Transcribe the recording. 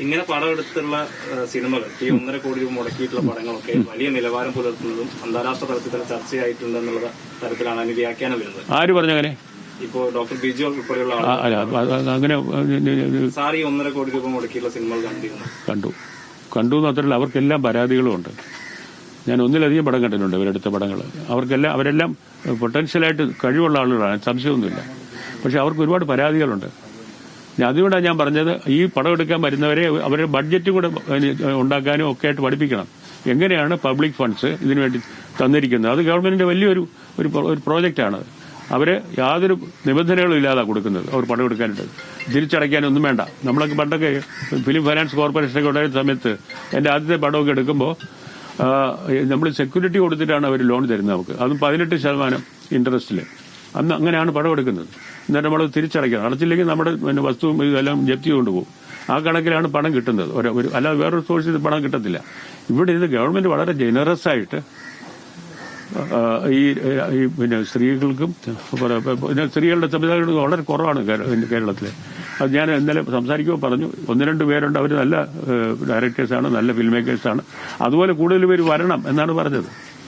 ഇങ്ങനെ പടമെടുത്തുള്ള സിനിമകൾ ഈ 1.5 കോടി രൂപ മുടക്കിയിട്ടുള്ള പടങ്ങളൊക്കെ വലിയ നിലവാരം പുലർത്തുന്നതും അന്താരാഷ്ട്ര തലത്തിൽ ചർച്ചയായിട്ടുണ്ടെന്നുള്ള തരത്തിലാണ് അതിന് വ്യാഖ്യാനം വരുന്നത്. ആര് പറഞ്ഞങ്ങനെ? ഇപ്പോ ഡോക്ടർ ബിജു ഉൾപ്പെടെയുള്ള അങ്ങനെ സാർ ഈ 1.5 കോടി രൂപ മുടക്കിയുള്ള സിനിമകൾ കണ്ടിരുന്നു. കണ്ടു മാത്രമല്ല അവർക്കെല്ലാം പരാതികളുമുണ്ട്. ഞാൻ ഒന്നിലധികം പടം കണ്ടിട്ടുണ്ട് ഇവരെടുത്ത പടങ്ങൾ. അവരെല്ലാം പൊട്ടൻഷ്യലായിട്ട് കഴിവുള്ള ആളുകളാണ്, സംശയമൊന്നുമില്ല. പക്ഷെ അവർക്ക് ഒരുപാട് പരാതികളുണ്ട്. അതുകൊണ്ടാണ് ഞാൻ പറഞ്ഞത്, ഈ പടം എടുക്കാൻ വരുന്നവരെ അവരുടെ ബഡ്ജറ്റും കൂടെ ഉണ്ടാക്കാനും ഒക്കെ ആയിട്ട് പഠിപ്പിക്കണം. എങ്ങനെയാണ് പബ്ലിക് ഫണ്ട്സ് ഇതിനുവേണ്ടി തന്നിരിക്കുന്നത്? അത് ഗവൺമെന്റിന്റെ വലിയൊരു പ്രോജക്റ്റാണ്. അവര് യാതൊരു നിബന്ധനകളും ഇല്ലാതെ കൊടുക്കുന്നത്. അവർ പടം എടുക്കാനായിട്ട് തിരിച്ചടയ്ക്കാനൊന്നും വേണ്ട. നമ്മളൊക്കെ പണ്ടൊക്കെ ഫിലിം ഫൈനാൻസ് കോർപ്പറേഷനൊക്കെ ഉണ്ടായിരുന്ന സമയത്ത് എന്റെ ആദ്യത്തെ പടമൊക്കെ എടുക്കുമ്പോൾ നമ്മൾ സെക്യൂരിറ്റി കൊടുത്തിട്ടാണ് അവർ ലോൺ തരുന്നത് നമുക്ക്. അതും 18% ഇൻട്രസ്റ്റിൽ. അന്ന് അങ്ങനെയാണ് പടം എടുക്കുന്നത്. എന്നിട്ട് നമ്മൾ തിരിച്ചടയ്ക്കണം. അടച്ചില്ലെങ്കിൽ നമ്മുടെ വസ്തുവും ഇതെല്ലാം ജപ്തി കൊണ്ടുപോകും. ആ കണക്കിലാണ് പണം കിട്ടുന്നത്. അല്ലാതെ വേറൊരു സോഴ്സിൽ പണം കിട്ടത്തില്ല. ഇവിടെ ഇത് ഗവൺമെന്റ് വളരെ ജനറസ് ആയിട്ട് ഈ സ്ത്രീകൾക്കും സ്ത്രീകളുടെ സംവിധാനങ്ങൾ വളരെ കുറവാണ് കേരളത്തിലെ. അത് ഞാൻ ഇന്നലെ സംസാരിക്കുമ്പോൾ പറഞ്ഞു, 1-2 പേരുണ്ട്, അവർ നല്ല ഡയറക്ടേഴ്സാണ്, നല്ല ഫിലിം മേക്കേഴ്സാണ്. അതുപോലെ കൂടുതൽ പേര് വരണം എന്നാണ് പറഞ്ഞത്.